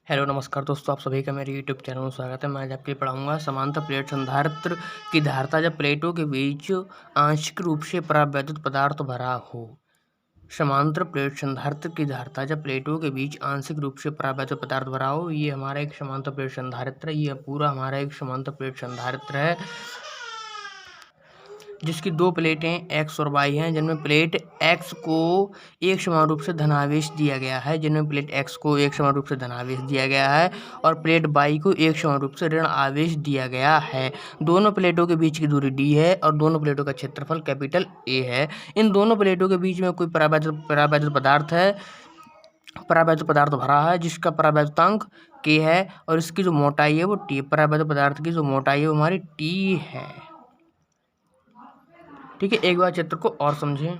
Hello नमस्कार दोस्तों, आप सभी का मेरे यूट्यूब चैनल में स्वागत है। मैं आज आपके लिए पढ़ाऊंगा समांतर प्लेट संधारित्र की धारिता जब प्लेटों के बीच आंशिक रूप से परावैद्युत पदार्थ भरा हो। समांतर प्लेट संधारित्र की धारिता जब प्लेटों के बीच आंशिक रूप से परावैद्युत पदार्थ भरा हो। ये हमारा एक समांतर प्लेट संधारित्र है। ये पूरा हमारा एक समांतर प्लेट संधारित्र है जिसकी दो प्लेटें एक्स और वाई हैं, जिनमें प्लेट एक्स को एक समान रूप से धनावेश दिया गया है और प्लेट वाई को एक समान रूप से ऋण आवेश दिया गया है। दोनों प्लेटों के बीच की दूरी डी है और दोनों प्लेटों का क्षेत्रफल कैपिटल ए है। इन दोनों प्लेटों के बीच में कोई परावैद्युत पदार्थ भरा है जिसका परावैद्युतांक के है और इसकी जो मोटाई है वो टी। परावैद्युत पदार्थ की जो मोटाई है वो हमारी टी है। ठीक है, एक बार चित्र को और समझें।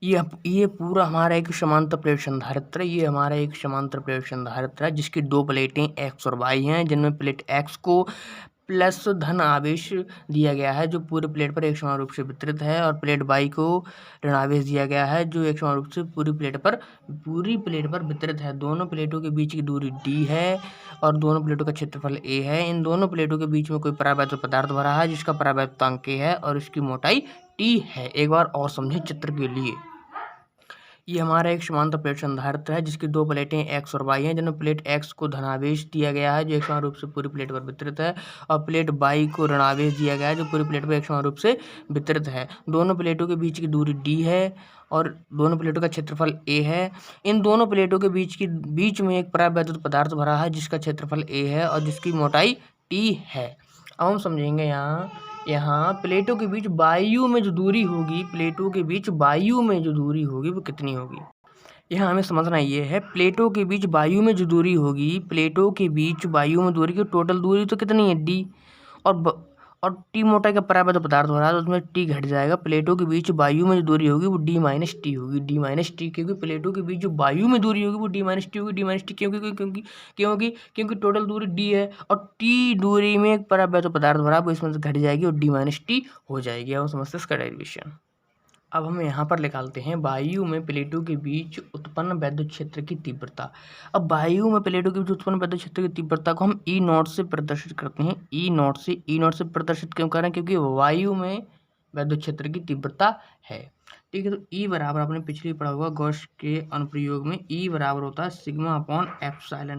ये पूरा हमारा एक समांतर प्लेट संधारित्र है। ये हमारा एक समांतर प्लेट संधारित्र है जिसकी दो प्लेटें एक्स और वाई हैं, जिनमें प्लेट एक्स को प्लस धन आवेश दिया गया है जो पूरे प्लेट पर एक समान रूप से वितरित है और प्लेट वाई को ऋण आवेश दिया गया है जो एक समान रूप से पूरी प्लेट पर वितरित है। दोनों प्लेटों के बीच की दूरी डी है और दोनों प्लेटों का क्षेत्रफल ए है। इन दोनों प्लेटों के बीच में कोई परावैद्युत पदार्थ भरा है जिसका परावैद्युतांक के है और इसकी मोटाई टी है। एक बार और समझें चित्र के लिए। ये हमारा एक समांतर प्लेट संधारित्र है जिसकी दो प्लेटें एक्स और वाई हैं, जिनमें प्लेट एक्स को धनावेश दिया गया है जो एक समान रूप से पूरी प्लेट पर वितरित है और प्लेट वाई को ऋणावेश दिया गया है जो पूरी प्लेट पर एक समान रूप से वितरित है। दोनों प्लेटों के बीच की दूरी डी है और दोनों प्लेटों का क्षेत्रफल ए है। इन दोनों प्लेटों के बीच में एक परावैद्युत पदार्थ भरा है जिसका क्षेत्रफल ए है और जिसकी मोटाई टी है। अब हम समझेंगे यहाँ प्लेटों के बीच वायु में जो दूरी होगी वो कितनी होगी। यहाँ हमें समझना ये है, प्लेटों के बीच वायु में जो दूरी होगी, की टोटल दूरी तो कितनी है डी और टी मोटाई का परावैद्युत पदार्थ हो रहा है तो उसमें टी घट जाएगा। प्लेटों के बीच वायु में जो दूरी होगी वो डी माइनस टी होगी। क्योंकि प्लेटों के बीच जो वायु में दूरी होगी वो डी माइनस टी होगी। क्योंकि टोटल दूरी डी है और टी दूरी में एक परावैद्युत पदार्थ भरा वो इसमें से घट जाएगी और डी माइनस टी हो जाएगी। अब समझते हैं इसका डेरिवेशन। अब हम यहाँ पर निकालते हैं वायु में प्लेटों के बीच उत्पन्न वैद्युत क्षेत्र की तीव्रता। अब वायु में प्लेटों के बीच उत्पन्न वैद्युत क्षेत्र की तीव्रता को हम ई नॉट से प्रदर्शित करते हैं। ई नॉट से प्रदर्शित क्यों करें? क्योंकि वायु में वैद्युत क्षेत्र की तीव्रता है। ठीक है, तो ई बराबर आपने पिछले पढ़ा हुआ गॉस के अनुप्रयोग में ई बराबर होता है सिग्मा अपॉन एप्सिलॉन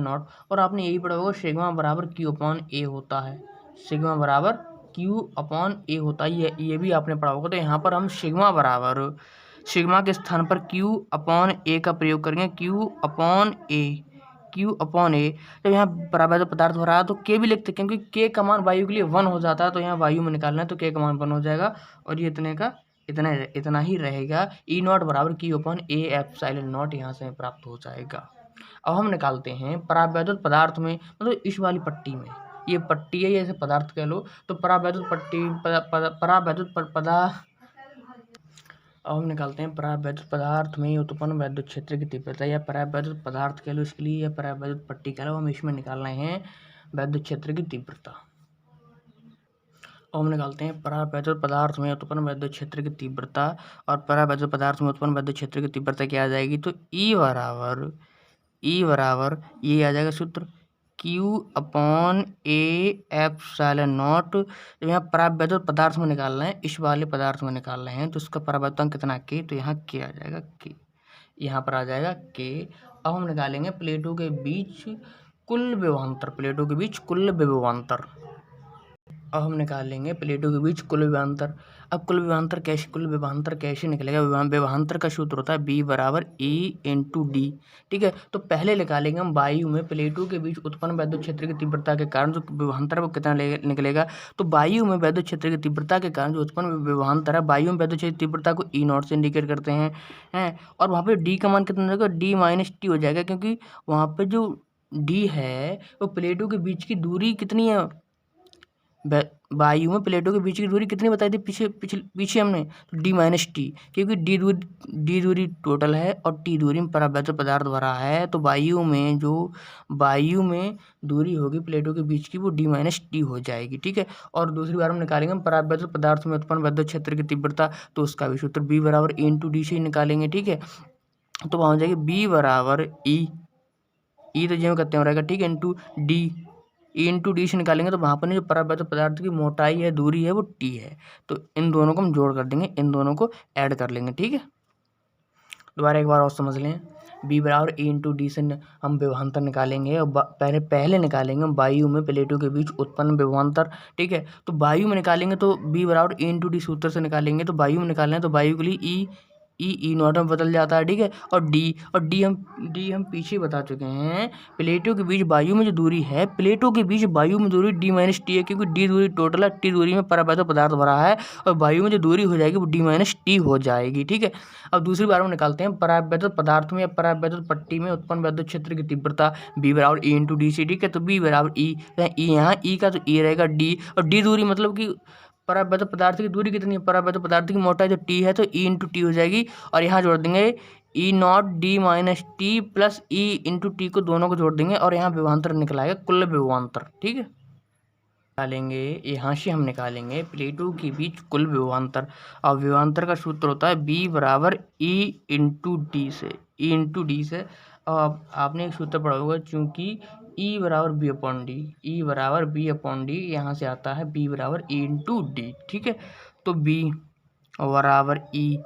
नॉट और आपने यही पढ़ा होगा सिग्मा बराबर क्यू अपॉन ए होता है। सिग्मा बराबर क्यू अपॉन ए होता है, ये भी आपने पढ़ा होगा। तो यहाँ पर हम सिग्मा के स्थान पर क्यू अपॉन ए का प्रयोग करेंगे। क्यू अपॉन ए जब यहाँ परावैद्युत पदार्थ हो रहा है तो के भी लिखते हैं क्योंकि के का मान वायु के लिए 1 हो जाता है। तो यहाँ वायु में निकालना है तो के का मान 1 हो जाएगा और ये इतना ही रहेगा। ई नॉट बराबर Q upon A epsilon naught यहाँ से प्राप्त हो जाएगा। अब हम निकालते हैं परावैद्युत पदार्थ में, मतलब इस वाली पट्टी में, ये पट्टी है, ये पदार्थ कह लो तो अब हम निकालते हैं परावैद्युत पदार्थ में उत्पन्न वैद्युत क्षेत्र की तीव्रता या परावैद्युत पदार्थ कह लो इसके लिए या परावैद्युत पट्टी कह लो। हम इसमें निकाल रहे हैं वैद्युत क्षेत्र की तीव्रता। अब हम निकालते हैं परावैद्युत पदार्थ में उत्पन्न वैद्युत क्षेत्र की तीव्रता और परावैद्युत पदार्थ में उत्पन्न वैद्युत क्षेत्र की तीव्रता क्या आ जाएगी? तो ई बराबर ये आ जाएगा सूत्र Q upon A epsilon not. जब यहाँ परावैद्युत पदार्थ में निकालना है, इस वाले पदार्थ में निकाल रहे हैं तो इसका परावैद्युतांक कितना के, तो यहाँ के आ जाएगा के, यहाँ पर आ जाएगा के। अब हम निकालेंगे प्लेटों के बीच कुल विभवांतर। अब हम निकालेंगे प्लेटों के बीच कुल विभवांतर। अब कुल विभवांतर कैसे निकलेगा? विभवांतर का सूत्र होता है बी बराबर ई इंटू डी। ठीक है, तो पहले निकालेंगे हम वायु में प्लेटों के बीच उत्पन्न वैद्युत क्षेत्र की तीव्रता के कारण जो विभवांतर है वो कितना निकलेगा। तो वायु में वैद्युत क्षेत्र की तीव्रता के कारण जो उत्पन्न विभवांतर है, वायु में वैद्युत क्षेत्र की तीव्रता को ई नॉट से इंडिकेट करते हैं और वहाँ पे डी का मान कितना जाएगा? डी माइनस टी हो जाएगा क्योंकि वहाँ पे जो डी है वो प्लेटों के बीच की दूरी कितनी है। वायु में प्लेटों के बीच की दूरी कितनी बताई थी पीछे हमने? तो डी माइनस टी, क्योंकि डी दूरी टोटल है और टी दूरी में परावैद्युत पदार्थ भरा है। तो वायु में दूरी होगी प्लेटों के बीच की वो डी माइनस टी हो जाएगी। ठीक है, और दूसरी बार हम निकालेंगे हम परावैद्युत पदार्थ में उत्पन्न वैद्युत क्षेत्र की तीव्रता, तो उसका भी सूत्र बी बराबर ए इंटू डी से ही निकालेंगे। ठीक है, तो वहाँ हो जाएगी बी बराबर ई, ई तो जो कहते हैं रहेगा, ठीक है, इंटू डी, ई इंटू डी से निकालेंगे तो वहाँ पर जो परावैद्युत पदार्थ की मोटाई है, दूरी है, वो टी है। तो इन दोनों को हम जोड़ कर देंगे, इन दोनों को ऐड कर लेंगे, ठीक है। दोबारा एक बार और समझ लें, बी बराबर ए इंटू डी से हम विभवांतर निकालेंगे और पहले निकालेंगे हम वायु में प्लेटों के बीच उत्पन्न विभवांतर, ठीक है। तो वायु में निकालेंगे तो बी बराबर ए इंटू डी सूत्र से निकालेंगे, तो वायु में निकालना है तो वायु के लिए ई नॉट में बदल जाता है, ठीक है। और डी हम पीछे बता चुके हैं, प्लेटों के बीच वायु में जो दूरी है, प्लेटों के बीच वायु में दूरी डी माइनस टी है, क्योंकि डी दूरी टोटल है, टी दूरी में परावैद्युत पदार्थ भरा है, और वायु में जो दूरी हो जाएगी वो डी माइनस टी हो जाएगी, ठीक है। अब दूसरी बार हम निकालते हैं, परावैद्युत पदार्थ में या परावैद्युत पट्टी में उत्पन्न वैद्युत क्षेत्र की तीव्रता बी बराबर ई इंटू डी सी, ठीक है। तो बी बराबर ई, यहाँ ई का तो ई रहेगा डी, और डी दूरी मतलब कि परावैद्युत पदार्थ की दूरी कितनी है, परावैद्युत पदार्थ की मोटाई जो टी है, तो ई इंटू टी हो जाएगी, और यहाँ जोड़ देंगे E naught D minus T plus E into T को, दोनों को जोड़ देंगे और यहाँ विभवांतर निकलाएगा, कुल विभवांतर, ठीक है। निकालेंगे, यहाँ से हम निकालेंगे प्लेटों के बीच कुल विभवांतर, और विभवांतर का सूत्र होता है बी बराबर ई इंटू डी से, ई इंटू डी से। अब आपने एक सूत्र पढ़ा होगा, चूंकि ई बराबर बी अपॉन डी, ई बराबर बी अपॉन डी, यहाँ से आता है बी बराबर ई इंटू डी, ठीक है। तो बी बराबर ई,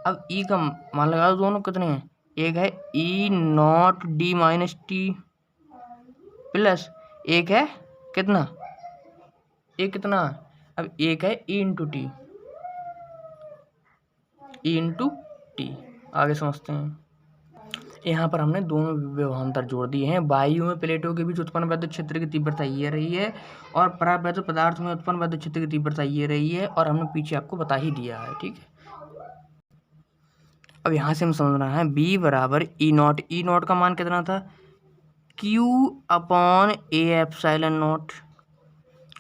अब ई का मान लगा दो, दोनों कितने हैं, एक है E naught D minus T plus एक है कितना, एक कितना, अब एक है E into T, E into T. आगे समझते हैं, यहाँ पर हमने दोनों विभवांतर जोड़ दिए हैं। वायु में प्लेटों के बीच उत्पन्न वैद्युत क्षेत्र की तीव्रता ये रही है, और परावैद्युत पदार्थ में उत्पन्न वैद्युत क्षेत्र की तीव्रता ये रही है, और हमने पीछे आपको बता ही दिया है, ठीक है। अब यहाँ से हम समझना है बी बराबर ई नॉट का मान कितना था, Q upon A epsilon naught,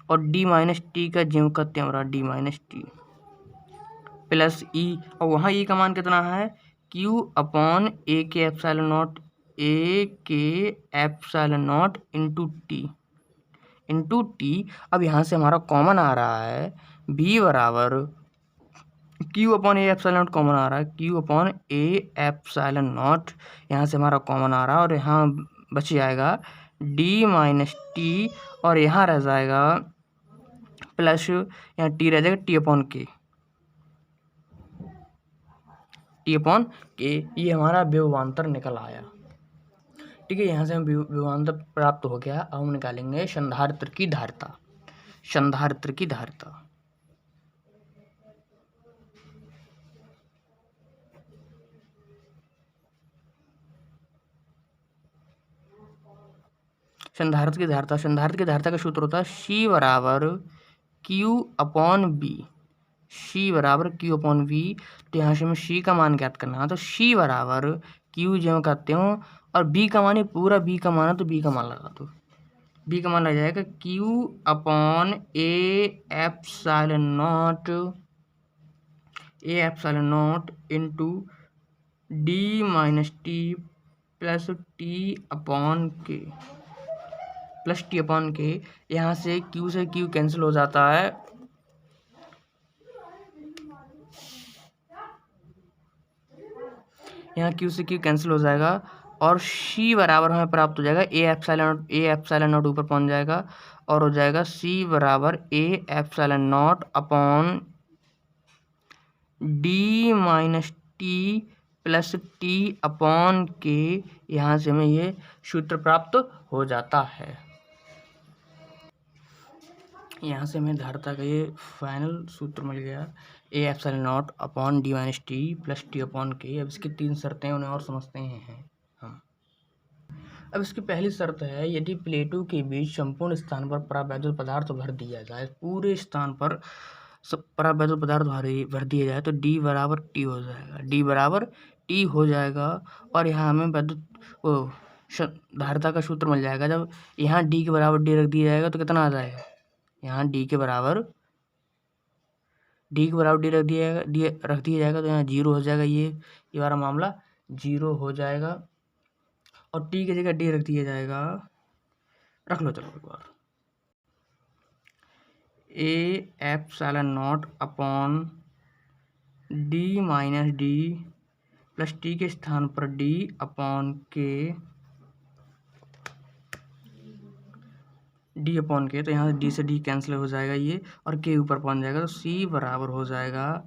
और डी माइनस टी का ज्यों का त्यों रहा, डी माइनस टी प्लस ई, और वहाँ ई का मान कितना है, क्यू अपॉन ए के एप्सिलॉन नॉट, ए के एप्सिलॉन नॉट इंटू टी। अब यहाँ से हमारा कॉमन आ रहा है बी बराबर Q upon A epsilon naught, common आ रहा है Q upon A epsilon naught, यहाँ से हमारा कॉमन आ रहा है, और यहाँ बच जाएगा डी माइनस टी, और यहाँ रह जाएगा प्लस, यहाँ टी रह जाएगा टी अपॉन के, ये हमारा विभवांतर निकल आया, ठीक है। यहाँ से हम विभवांतर प्राप्त हो गया। अब हम निकालेंगे संधारित्र की धारिता, संधारित्र की धारिता। संधारित्र की धारिता का सूत्र होता है सी बराबर क्यू अपॉन बी, सी बराबर क्यू अपॉन बी। तो यहाँ से हमें सी का मान ज्ञात करना है, तो सी बराबर क्यू जो कहते हो, और बी का मान, पूरा बी का मान है, तो बी का मान लगा दो, बी का मान लग जाएगा Q upon A epsilon naught into D minus T plus T upon K, यहाँ से क्यू कैंसिल हो जाता है, यहाँ क्यू से क्यू कैंसिल हो जाएगा, और सी बराबर हमें प्राप्त हो जाएगा ए एप्सिलॉन नॉट ऊपर पहुंच जाएगा, और हो जाएगा सी बराबर ए epsilon naught upon D minus T plus T upon K. यहाँ से हमें ये सूत्र प्राप्त हो जाता है। यहाँ से हमें धारिता का ये फाइनल सूत्र मिल गया, ए epsilon naught upon D minus T plus T upon के। अब इसकी 3 शर्तें उन्हें और समझते हैं हम। अब इसकी पहली शर्त है, यदि प्लेटों के बीच संपूर्ण स्थान पर परावैद्युत पदार्थ भर दिया जाए, पूरे स्थान पर परावैद्युत पदार्थ भर दिया जाए, तो डी बराबर टी हो जाएगा, डी बराबर टी हो जाएगा। और यहाँ हमें धारिता का सूत्र मिल जाएगा। जब यहाँ डी के बराबर डी रख दिया जाएगा तो कितना आ जाएगा, यहाँ डी के बराबर डी रख दिया जाएगा, तो यहाँ 0 हो जाएगा, ये हमारा मामला 0 हो जाएगा, और टी की जगह डी रख दिया जाएगा, रख लो चलो एक बार, A epsilon naught upon D minus D plus T के स्थान पर D upon K, D upon K, तो यहाँ से डी से डी कैंसिल हो जाएगा ये, और के ऊपर पहुँच जाएगा, तो सी बराबर हो जाएगा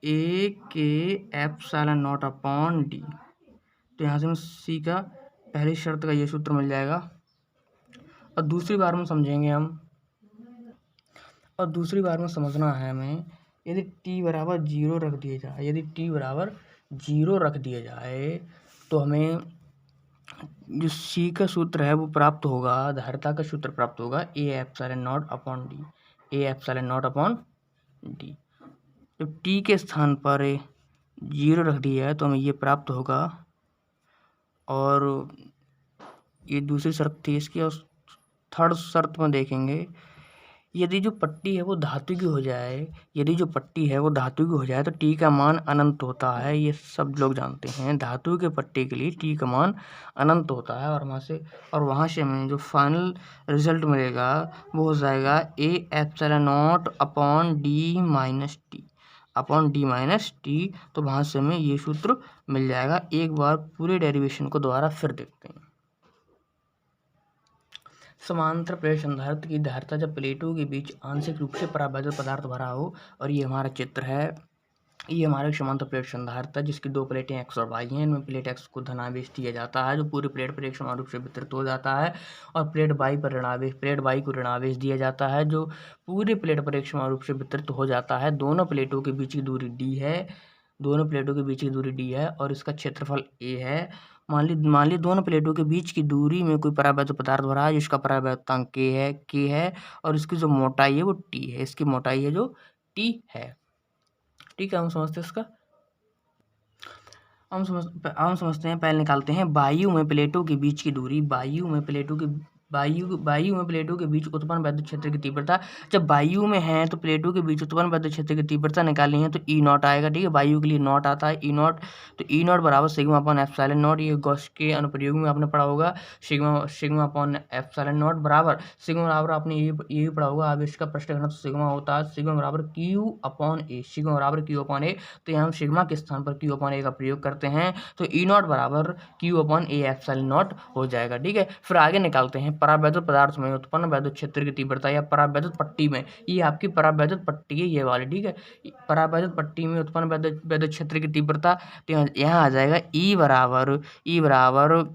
ए के एप्सिलॉन नॉट अपॉन डी। तो यहाँ से हमें सी का पहली शर्त का ये सूत्र मिल जाएगा। और दूसरी बार में समझेंगे हम, और दूसरी बार में समझना है हमें, यदि t बराबर 0 रख दिया जाए, यदि t बराबर 0 रख दिया जाए तो हमें जो c का सूत्र है वो प्राप्त होगा, धारिता का सूत्र प्राप्त होगा ए एप्सिलॉन नॉट अपॉन डी, ए एप्सिलॉन नॉट अपॉन डी। जब t के स्थान पर 0 रख दिया है तो हमें ये प्राप्त होगा। और ये दूसरी शर्त थी इसकी। और थर्ड शर्त में देखेंगे, यदि जो पट्टी है वो धातु की हो जाए, यदि जो पट्टी है वो धातु की हो जाए तो टी का मान अनंत होता है। ये सब लोग जानते हैं, धातु के पट्टी के लिए टी का मान अनंत होता है। और वहाँ से हमें जो फाइनल रिजल्ट मिलेगा वो हो जाएगा ए epsilon naught upon D minus T, upon D minus T. तो वहाँ से हमें ये सूत्र मिल जाएगा। एक बार पूरे डेरिवेशन को दोबारा फिर देखते हैं। समांतर प्लेट संधारित्र की धारिता जब प्लेटों के बीच आंशिक रूप से परावैद्युत पदार्थ भरा हो, और ये हमारा चित्र है, ये हमारे समांतर प्लेट संधारित्र जिसकी दो प्लेटें एक्स और वाई हैं। इनमें प्लेट एक्स को धनावेश दिया जाता है जो पूरी प्लेट पर एक समान रूप से वितरित हो जाता है, और प्लेट वाई पर ऋणावेश, प्लेट वाई को ऋणावेश दिया जाता है जो पूरी प्लेट पर एक समान रूप से वितरित हो जाता है। दोनों प्लेटों के बीच की दूरी डी है, दोनों प्लेटों के बीच की दूरी डी है, और इसका क्षेत्रफल ए है। मान ली दोनों प्लेटों के बीच की दूरी में कोई परावैद्युत पदार्थ भरा है जिसका परावैद्युतांक के है, और इसकी जो मोटाई है वो टी है, इसकी मोटाई है जो टी है। ठीक है, हम समझते हैं इसका। हम समझते हैं, पहले निकालते हैं वायु में प्लेटों के बीच की दूरी। वायु में प्लेटों के बीच उत्पन्न वैद्युत क्षेत्र की तीव्रता। जब वायु में है तो प्लेटों के बीच उत्पन्न वैद्युत क्षेत्र की तीव्रता निकालनी है तो ई नॉट आएगा। ठीक है, वायु के लिए नॉट आता है, ई नॉट। तो ई नॉट बराबर सिग्मा अपॉन एप्सिलॉन नॉट, ये गॉस के अनुप्रयोग में आपने पढ़ा होगा। सिग्मा अपॉन एप्सिलॉन नॉट बराबर, सिग्मा बराबर आपने ये भी पढ़ा होगा, आवेश का पृष्ठ घनत्व सिग्मा होता है, सिग्मा बराबर क्यू अपॉन ए, सिग्मा बराबर क्यू अपॉन ए। तो यहाँ हम सिग्मा के स्थान पर क्यू अपॉन ए का प्रयोग करते हैं, तो ई नॉट बराबर Q upon A epsilon not हो जाएगा। ठीक है, फिर आगे निकालते हैं परावैद्युत पदार्थ में उत्पन्न वैद्युत क्षेत्र की तीव्रता, या परावैद्युत पट्टी में, ये आपकी परावैद्युत पट्टी है ये वाली। ठीक है, परावैद्युत पट्टी में उत्पन्न वैद्युत क्षेत्र की तीव्रता, तो यहाँ आ जाएगा ई बराबर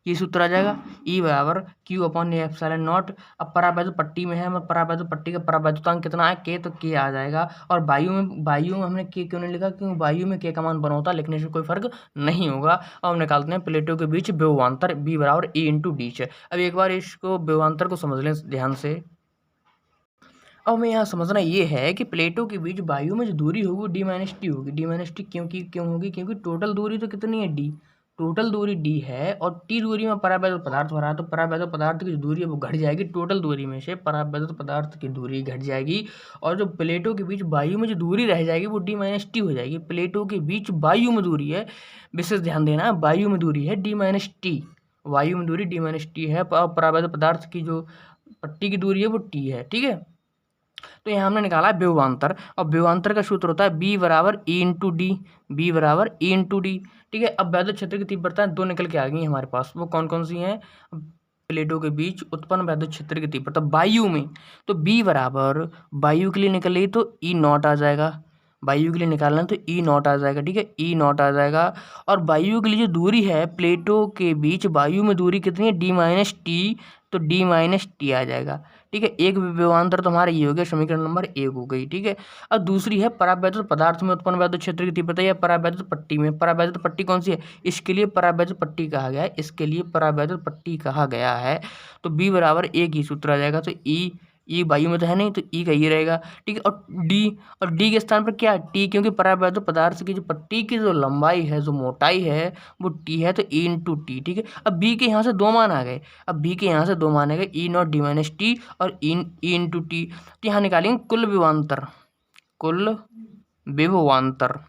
ये सूत्र आ जाएगा, ई बराबर Q upon A epsilon not. अब परावैद्युत पट्टी में है, मैं परावैद्युत पट्टी का परावैद्युतांक कितना है के, तो के आ जाएगा। और वायु में हमने के क्यों नहीं लिखा, क्योंकि वायु में के का मान बना होता, लिखने से कोई फर्क नहीं होगा। अब हम निकालते हैं प्लेटों के बीच विभवांतर, बी बराबर ए इंटू डी है। अब एक बार इसको विभवांतर को समझ लें ध्यान से। अब हमें यहाँ समझना ये है कि प्लेटों के बीच वायु में जो दूरी होगी डी माइनस टी होगी। डी माइनस टी क्यों होगी, क्योंकि टोटल दूरी तो कितनी है डी, टोटल दूरी डी है, और टी दूरी में परावैद्युत पदार्थ भरा है, तो परावैद्युत पदार्थ की दूरी है वो घट जाएगी। टोटल दूरी में से परावैद्युत पदार्थ की दूरी घट जाएगी, और जो प्लेटों के बीच वायु में जो दूरी रह जाएगी वो डी माइनस टी हो जाएगी। प्लेटों के बीच वायु में दूरी है, विशेष ध्यान देना, वायु में दूरी है डी माइनस टी, वायु में दूरी डी माइनस टी है, परावैद्युत पदार्थ की जो पट्टी की दूरी है वो टी है। ठीक है, तो यहाँ हमने निकाला विभवांतर, और विभवांतर का सूत्र होता है बी बराबर ई इंटू डी, बी बराबर ई इंटू डी। ठीक है, अब वैद्युत क्षेत्र की तीव्रता दो निकल के आ गई हमारे पास, वो कौन कौन सी हैं, प्लेटों के बीच उत्पन्न वैद्युत क्षेत्र की तीव्रता वायु में, तो बी बराबर वायु के लिए निकल रही तो ई नॉट आ जाएगा, वायु के लिए निकालना तो ई नॉट आ जाएगा। ठीक है, ई नॉट आ जाएगा। और वायु के लिए जो दूरी है प्लेटों के बीच, वायु में दूरी कितनी है डी माइनस टी, तो डी माइनस टी आ जाएगा। ठीक है, एक विभवांतर तो हमारा ये हो गया, समीकरण नंबर 1 हो गई। ठीक है, अब दूसरी है परावैद्युत पदार्थ में उत्पन्न वैद्युत क्षेत्र की तीव्रता, या परावैद्युत पट्टी में। परावैद्युत पट्टी कौन सी है, इसके लिए परावैद्युत पट्टी कहा गया है, इसके लिए परावैद्युत पट्टी कहा गया है। तो बी बराबर एक ही सूत्र आ जाएगा, तो ई वायु में तो है नहीं, तो ई का ये रहेगा। ठीक है, और डी के स्थान पर क्या है टी, क्योंकि परावैद्युत पदार्थ की जो पट्टी की जो लंबाई है, जो मोटाई है वो टी है, तो ई इंटू टी। ठीक है, अब बी के यहाँ से दो मान आ गए, अब बी के यहाँ से दो मान आ गए, ई नॉट डी माइनस टी और ई इंटू टी। तो यहाँ निकालेंगे कुल विभवांतर, कुल विभवांतर।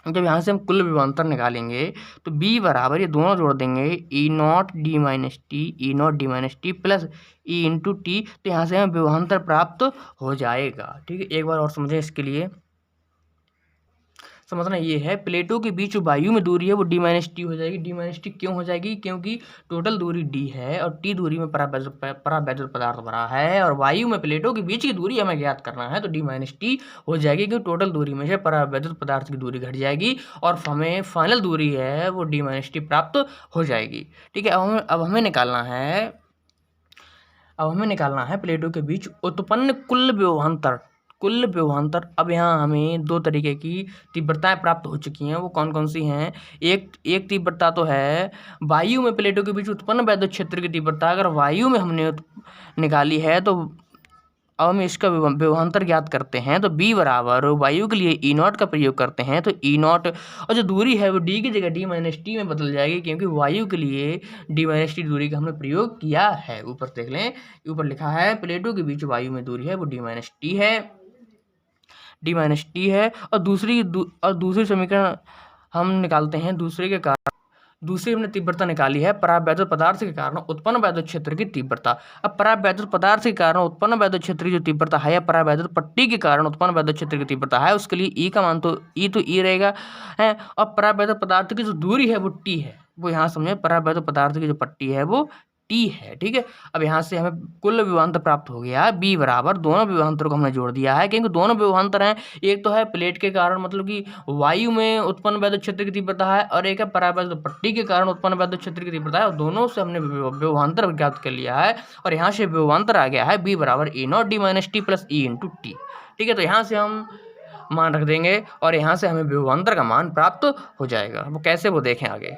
जब यहाँ से हम कुल विभवांतर निकालेंगे तो b बराबर, ये दोनों जोड़ देंगे, E naught D minus T, E naught D minus T plus E into T, तो यहाँ से हमें विभवांतर प्राप्त हो जाएगा। ठीक है, एक बार और समझें इसके लिए। समझना ये है, प्लेटों के बीच जो वायु में दूरी है वो d माइनस टी हो जाएगी। d माइनस टी क्यों हो जाएगी? क्योंकि टोटल दूरी d है और t दूरी में परावैद्युत पदार्थ भरा है और वायु में प्लेटों के बीच की दूरी हमें ज्ञात करना है, तो d माइनस टी हो जाएगी क्योंकि टोटल दूरी में से परावैद्युत पदार्थ की दूरी घट जाएगी और हमें फाइनल दूरी है वो d माइनस टी प्राप्त हो जाएगी। ठीक है, अब हमें निकालना है प्लेटों के बीच उत्पन्न कुल विभवांतर। अब यहाँ हमें दो तरीके की तीव्रताएं प्राप्त हो चुकी हैं, वो कौन कौन सी हैं? एक तीव्रता तो है वायु में प्लेटों के बीच उत्पन्न वैद्युत क्षेत्र की तीव्रता। अगर वायु में हमने निकाली है तो अब हम इसका विभवांतर ज्ञात करते हैं, तो b बराबर वायु के लिए ई नॉट का प्रयोग करते हैं, तो ई नॉट और जो दूरी है वो d की जगह d माइनस टी में बदल जाएगी क्योंकि वायु के लिए d माइनस टी दूरी का हमने प्रयोग किया है। ऊपर देख लें, ऊपर लिखा है प्लेटों के बीच वायु में दूरी है वो d माइनस टी है और दूसरी समीकरण हम निकालते हैं। दूसरी हमने तीव्रता निकाली है परावैद्युत पदार्थ के कारण उत्पन्न वैद्युत क्षेत्र की तीव्रता। अब परावैद्युत पदार्थ के कारण उत्पन्न वैद्युत क्षेत्र की जो तीव्रता है या परावैद्युत पट्टी के कारण उत्पन्न वैद्युत क्षेत्र की तीव्रता है, उसके लिए ई का मान तो ई रहेगा है। और परावैद्युत पदार्थ की जो दूरी है वो टी है, वो यहाँ समझे परावैद्युत पदार्थ की जो पट्टी है वो टी है। ठीक है, अब यहाँ से हमें कुल विभवांतर प्राप्त हो गया है b बराबर, दोनों विभवांतरों को हमने जोड़ दिया है क्योंकि दोनों विभवांतर हैं, एक तो है प्लेट के कारण मतलब कि वायु में उत्पन्न वैद्युत क्षेत्र की तीव्रता है और एक है परावैद्युत पट्टी के कारण उत्पन्न वैद्युत क्षेत्र की तीव्रता है और दोनों से हमने विभवांतर ज्ञात कर लिया है और यहाँ से विभवांतर आ गया है b बराबर A naught D minus T plus E into T. ठीक है, तो यहाँ से हम मान रख देंगे और यहाँ से हमें विभवांतर का मान प्राप्त हो जाएगा। वो कैसे, वो देखें आगे।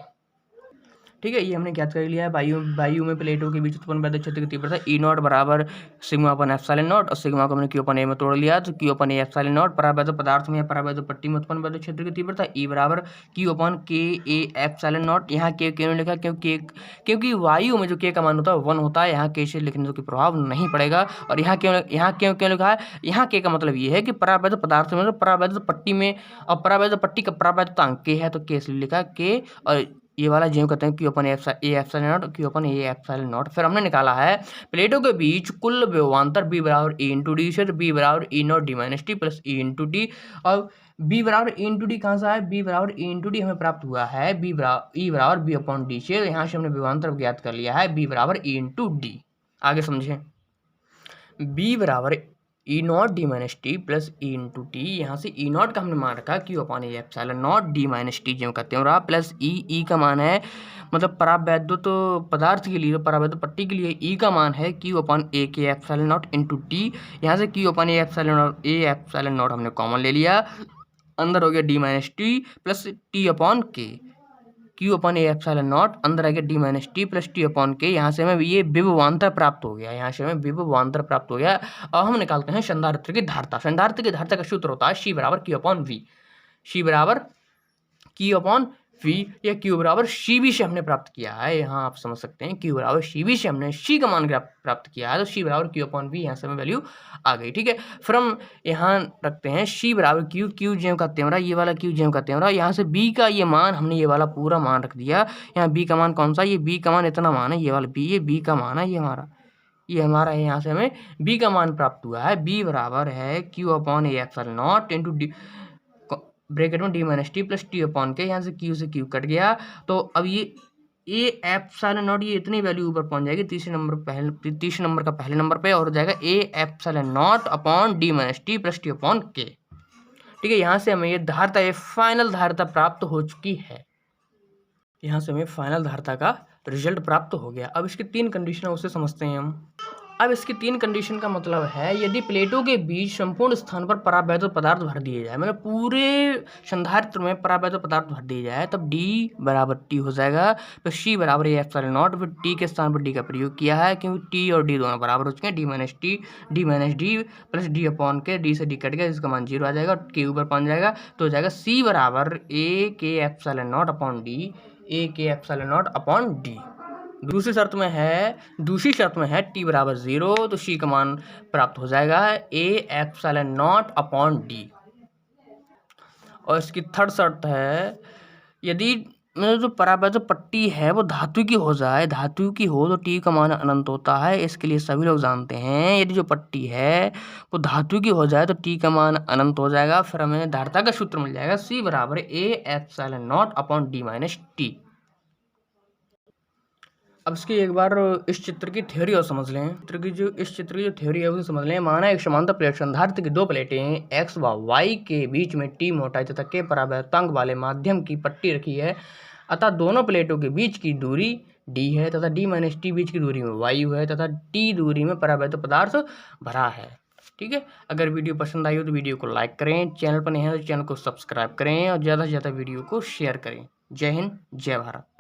ठीक है, ये हमने ज्ञात कर लिया है वायु में प्लेटों के बीच उत्पन्न वैद्युत क्षेत्र की तीव्रता ई नॉट बराबर सिग्मा अपन एप्सिलॉन नॉट और सिग्मा को हमने क्यू अपन ए में तोड़ लिया, तो Q upon A epsilon naught परावैद्युत पदार्थ में या परावैद्युत पट्टी में उत्पन्न वैद्युत क्षेत्र की तीव्रता ई बराबर क्यू अपन के ए एप्सिलॉन नॉट। यहाँ के क्यों लिखा? क्योंकि वायु में जो के का मान होता है 1 होता है, यहाँ के से लिखने का प्रभाव नहीं पड़ेगा। और यहाँ क्यों लिखा है? यहाँ के का मतलब ये है कि परावैद्युत पदार्थ में परावैद्युत पट्टी में और परावैद्युत पट्टी का परावैद्युतांक के है, तो के इसलिए लिखा के और ये वाला जो कहते हैं Q upon A epsilon not, Q upon A epsilon not. फिर हमने निकाला है प्लेटों के बीच कुल विभवांतर b बराबर ए इंटू डी से, तो b बराबर E naught D minus T plus E into D. और b बराबर ए इंटू डी कहाँ से है? b बराबर ए इंटू डी हमें प्राप्त हुआ है ई बराबर बी अपॉन डी से, यहाँ से हमने विभवांतर ज्ञात कर लिया है b बराबर ए इंटू डी। आगे समझे, b बराबर E naught D minus T plus E into T. यहाँ से ई नॉट का हमने मान रखा Q upon A epsilon naught D minus T जो कहते हैं रहा, प्लस ई का मान है मतलब परावैद्युत पदार्थ के लिए, परावैद्युत पट्टी के लिए ई का मान है क्यू अपॉन ए के एप्सिलॉन नॉट इंटू टी। यहाँ से Q upon A epsilon naught हमने कॉमन ले लिया, अंदर हो गया D minus T plus T upon K, Q upon A epsilon naught अंदर आ गया D minus T plus T upon K. यहाँ से हमें ये विभवांतर प्राप्त हो गया, अब हम निकालते हैं संधारित्र की धारिता। संधारित्र की धारिता का सूत्र होता है सी बराबर क्यू अपॉन वी, सी बराबर क्यू अपॉन वी या क्यू बराबर सी बी से हमने प्राप्त किया है। यहाँ आप समझ सकते हैं क्यू बराबर सी बी से हमने सी का मान प्राप्त किया है, तो सी बराबर क्यू अपॉन वी, यहाँ से हमें वैल्यू आ गई। ठीक है, फिर हम यहाँ रखते हैं सी बराबर क्यू जेम का तेमरा, ये वाला क्यू जेम का तेमरा। यहाँ से बी का ये मान हमने ये वाला पूरा मान रख दिया। यहाँ बी का मान कौन सा? ये बी का मान इतना मान है, ये वाला बी, ये बी का मान है, ये हमारा है। यहाँ से हमें बी का मान प्राप्त हुआ है, बी बराबर है Q upon A epsilon naught into D bracket में D minus T plus T upon K. यहाँ से क्यू कट गया, तो अब ये ए एप्सिलॉन नॉट ये इतनी वैल्यू ऊपर पहुंच जाएगी तीसरे नंबर का पहले नंबर पे और हो जाएगा ए epsilon naught upon D minus T plus T upon के। ठीक है, यहाँ से हमें ये धारिता, ये फाइनल धारिता प्राप्त हो चुकी है। यहाँ से हमें फाइनल धारिता का रिजल्ट प्राप्त हो गया। अब इसकी 3 कंडीशन उसे समझते हैं हम। अब इसकी 3 कंडीशन का मतलब है यदि प्लेटों के बीच संपूर्ण स्थान पर परावैद्युत पदार्थ भर दिए जाए, मतलब पूरे संधारित्र में परावैद्युत पदार्थ भर दिए जाए, तब D बराबर T हो जाएगा, फिर C बराबर ए एप्सिलॉन नॉट, फिर T के स्थान पर D का प्रयोग किया है क्योंकि T और D दोनों बराबर हो चुके हैं, D minus D plus D upon के, D से D कट गया जिसका मान 0 आ जाएगा और के ऊपर पहुँच जाएगा, तो हो जाएगा C बराबर ए के एप्सिलॉन नॉट अपॉन डी, ए के एप्सिलॉन नॉट अपॉन डी। दूसरी शर्त में है टी बराबर 0, तो सी का मान प्राप्त हो जाएगा ए एप्सिलॉन नॉट अपॉन डी। और इसकी थर्ड शर्त है यदि मतलब जो परावैद्युत पट्टी है वो धातु की हो जाए, धातु की हो तो टी का मान अनंत होता है, इसके लिए सभी लोग जानते हैं। यदि जो पट्टी है वो धातु की हो जाए तो टी का मान अनंत हो जाएगा। फिर हमें धारिता का सूत्र मिल जाएगा C बराबर A epsilon naught upon D minus T. अब इसकी एक बार इस चित्र की थ्योरी और समझ लें। इस चित्र की जो थ्योरी है उसे समझ लें। माना एक समांतर प्लेट संधारित्र की दो प्लेटें x व y के बीच में t मोटाई तथा k परावैद्युतांक वाले माध्यम की पट्टी रखी है, अतः दोनों प्लेटों के बीच की दूरी d है तथा d माइनस टी बीच की दूरी में वायु है तथा t दूरी में परावैद्युत पदार्थ भरा है। ठीक है। अगर वीडियो पसंद आई हो तो वीडियो को लाइक करें, चैनल पर नहीं है तो चैनल को सब्सक्राइब करें और ज़्यादा से ज़्यादा वीडियो को शेयर करें। जय हिंद, जय भारत।